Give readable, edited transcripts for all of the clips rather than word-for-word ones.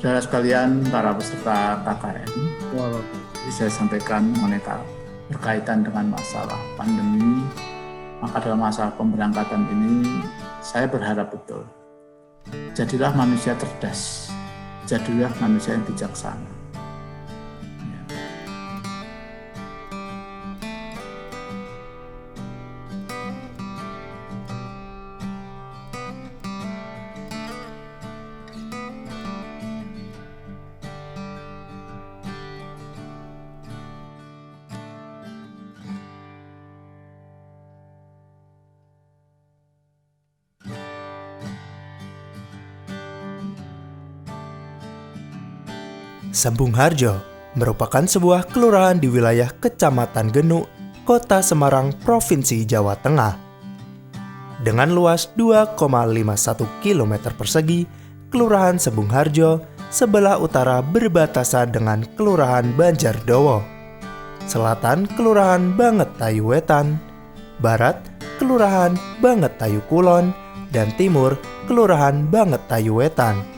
Saudara sekalian, para peserta KKN, saya sampaikan mengenai berkaitan dengan masalah pandemi. Maka dalam masalah pemberangkatan ini, saya berharap betul. Jadilah manusia cerdas, jadilah manusia yang bijaksana. Sembung Harjo merupakan sebuah kelurahan di wilayah Kecamatan Genuk, Kota Semarang, Provinsi Jawa Tengah. Dengan luas 2,51 km persegi, Kelurahan Sembung Harjo sebelah utara berbatasan dengan Kelurahan Banjardowo, selatan Kelurahan Bangetayu Wetan, barat Kelurahan Bangetayu Kulon, dan timur Kelurahan Bangetayu Wetan.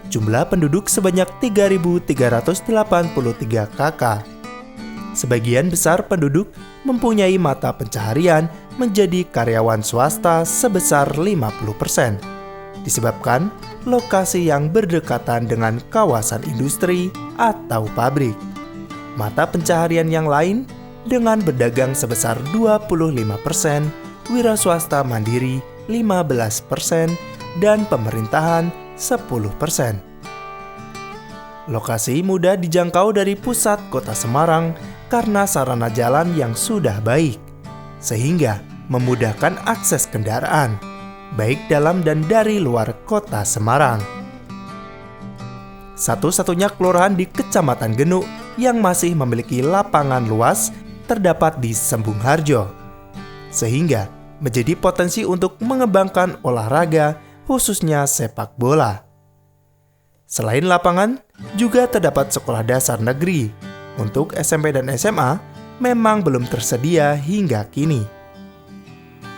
Jumlah penduduk sebanyak 3.383 kakak. Sebagian besar penduduk mempunyai mata pencaharian menjadi karyawan swasta sebesar 50%, disebabkan lokasi yang berdekatan dengan kawasan industri atau pabrik. Mata pencaharian yang lain dengan berdagang sebesar 25%, wira swasta mandiri 15%, dan pemerintahan 10%. Lokasi mudah dijangkau dari pusat kota Semarang karena sarana jalan yang sudah baik, sehingga memudahkan akses kendaraan, baik dalam dan dari luar kota Semarang. Satu-satunya kelurahan di Kecamatan Genuk yang masih memiliki lapangan luas terdapat di Sembung Harjo, sehingga menjadi potensi untuk mengembangkan olahraga, khususnya sepak bola. Selain lapangan, juga terdapat sekolah dasar negeri. Untuk SMP dan SMA memang belum tersedia hingga kini.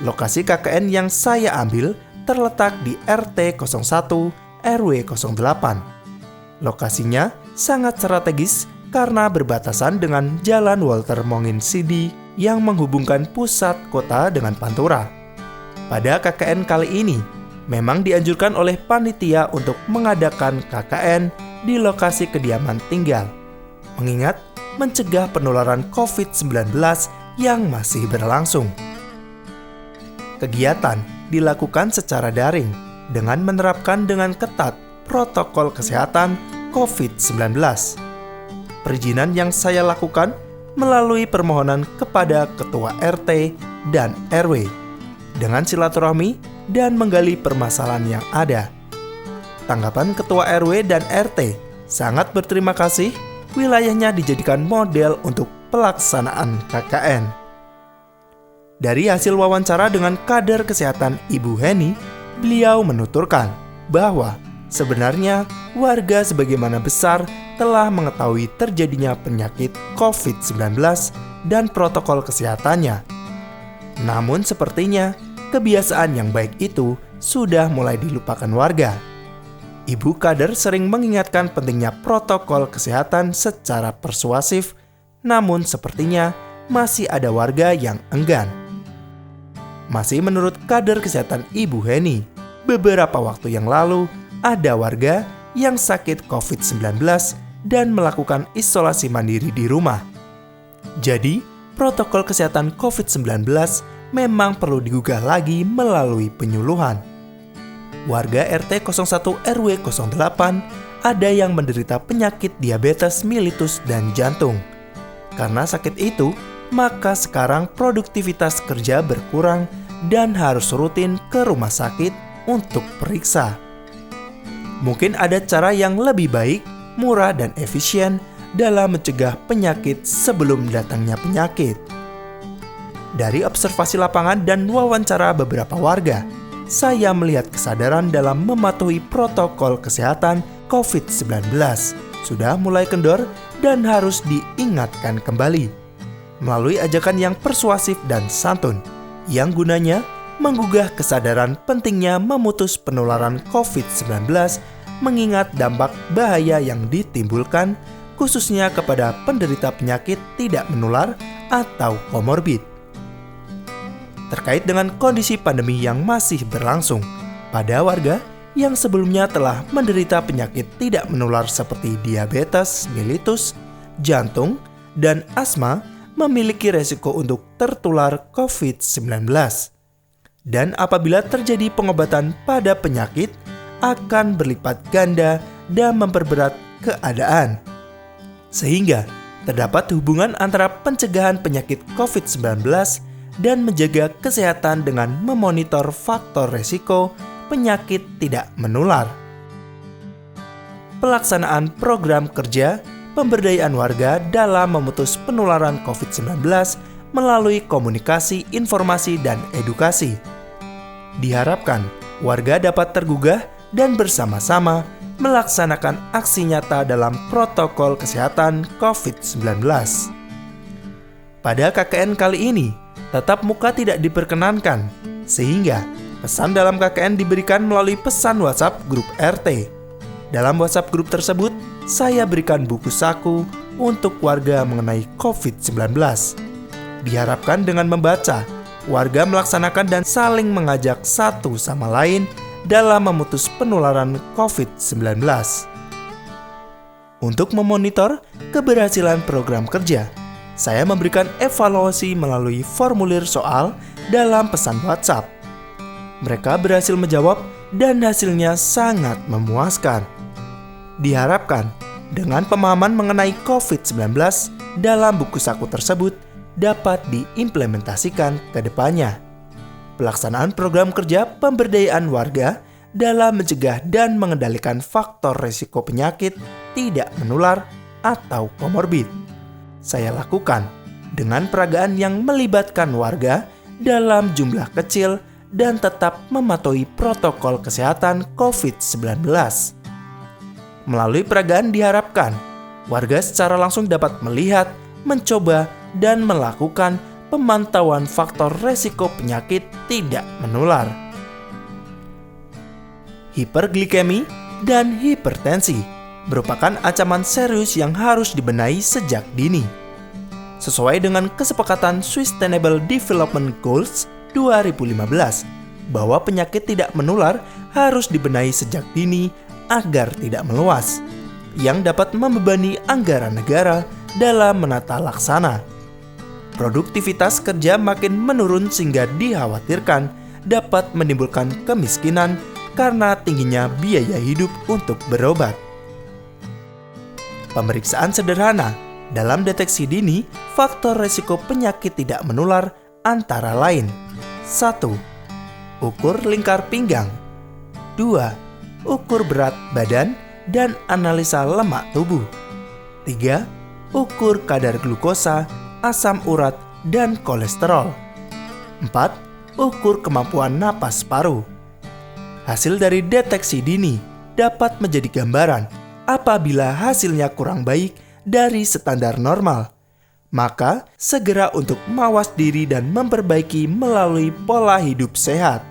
Lokasi KKN yang saya ambil terletak di RT 01 RW 08. Lokasinya sangat strategis karena berbatasan dengan Jalan Walter Monginsidi yang menghubungkan pusat kota dengan Pantura. Pada KKN kali ini, memang dianjurkan oleh panitia untuk mengadakan KKN di lokasi kediaman tinggal, mengingat mencegah penularan COVID-19 yang masih berlangsung. Kegiatan dilakukan secara daring dengan menerapkan dengan ketat protokol kesehatan COVID-19. Perizinan yang saya lakukan melalui permohonan kepada Ketua RT dan RW dengan silaturahmi dan menggali permasalahan yang ada. Tanggapan Ketua RW dan RT, sangat berterima kasih wilayahnya dijadikan model untuk pelaksanaan KKN. Dari hasil wawancara dengan kader kesehatan Ibu Heni, beliau menuturkan bahwa sebenarnya warga sebagaimana besar telah mengetahui terjadinya penyakit COVID-19 dan protokol kesehatannya. Namun sepertinya kebiasaan yang baik itu sudah mulai dilupakan warga. Ibu kader sering mengingatkan pentingnya protokol kesehatan secara persuasif, namun sepertinya masih ada warga yang enggan. Masih menurut kader kesehatan Ibu Heni, beberapa waktu yang lalu ada warga yang sakit COVID-19 dan melakukan isolasi mandiri di rumah. Jadi, protokol kesehatan COVID-19 memang perlu digugah lagi melalui penyuluhan. Warga RT 01 RW 08 ada yang menderita penyakit diabetes mellitus dan jantung. Karena sakit itu, maka sekarang produktivitas kerja berkurang dan harus rutin ke rumah sakit untuk periksa. Mungkin ada cara yang lebih baik, murah dan efisien dalam mencegah penyakit sebelum datangnya penyakit. Dari observasi lapangan dan wawancara beberapa warga, saya melihat kesadaran dalam mematuhi protokol kesehatan COVID-19 sudah mulai kendor dan harus diingatkan kembali melalui ajakan yang persuasif dan santun yang gunanya menggugah kesadaran pentingnya memutus penularan COVID-19 mengingat dampak bahaya yang ditimbulkan khususnya kepada penderita penyakit tidak menular atau komorbid. Terkait dengan kondisi pandemi yang masih berlangsung, pada warga yang sebelumnya telah menderita penyakit tidak menular seperti diabetes mellitus, jantung, dan asma memiliki resiko untuk tertular COVID-19. Dan apabila terjadi pengobatan pada penyakit, akan berlipat ganda dan memperberat keadaan. Sehingga terdapat hubungan antara pencegahan penyakit COVID-19 dan menjaga kesehatan dengan memonitor faktor resiko penyakit tidak menular. Pelaksanaan program kerja pemberdayaan warga dalam memutus penularan COVID-19 melalui komunikasi, informasi, dan edukasi. Diharapkan warga dapat tergugah dan bersama-sama melaksanakan aksi nyata dalam protokol kesehatan COVID-19. Pada KKN kali ini, tatap muka tidak diperkenankan, sehingga pesan dalam KKN diberikan melalui pesan WhatsApp grup RT. Dalam WhatsApp grup tersebut, saya berikan buku saku untuk warga mengenai COVID-19. Diharapkan dengan membaca, warga melaksanakan dan saling mengajak satu sama lain dalam memutus penularan COVID-19. Untuk memonitor keberhasilan program kerja, saya memberikan evaluasi melalui formulir soal dalam pesan WhatsApp. Mereka berhasil menjawab dan hasilnya sangat memuaskan. Diharapkan dengan pemahaman mengenai COVID-19 dalam buku saku tersebut dapat diimplementasikan ke depannya. Pelaksanaan program kerja pemberdayaan warga dalam mencegah dan mengendalikan faktor risiko penyakit tidak menular atau komorbid saya lakukan dengan peragaan yang melibatkan warga dalam jumlah kecil dan tetap mematuhi protokol kesehatan COVID-19. Melalui peragaan diharapkan warga secara langsung dapat melihat, mencoba, dan melakukan pemantauan faktor resiko penyakit tidak menular. Hiperglikemi dan hipertensi merupakan ancaman serius yang harus dibenahi sejak dini. Sesuai dengan kesepakatan Sustainable Development Goals 2015, bahwa penyakit tidak menular harus dibenahi sejak dini agar tidak meluas, yang dapat membebani anggaran negara dalam menata laksana. Produktivitas kerja makin menurun sehingga dikhawatirkan dapat menimbulkan kemiskinan karena tingginya biaya hidup untuk berobat. Pemeriksaan sederhana dalam deteksi dini faktor risiko penyakit tidak menular antara lain: 1. Ukur lingkar pinggang. 2. Ukur berat badan dan analisa lemak tubuh. 3. Ukur kadar glukosa, asam urat, dan kolesterol. 4. Ukur kemampuan napas paru. Hasil dari deteksi dini dapat menjadi gambaran apabila hasilnya kurang baik dari standar normal. Maka segera untuk mawas diri dan memperbaiki melalui pola hidup sehat.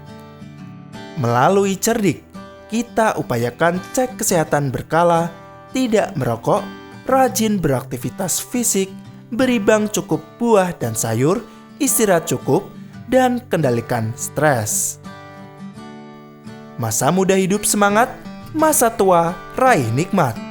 Melalui cerdik, kita upayakan cek kesehatan berkala, tidak merokok, rajin beraktivitas fisik, beri bank cukup buah dan sayur, istirahat cukup, dan kendalikan stres. Masa muda hidup semangat, masa tua raih nikmat.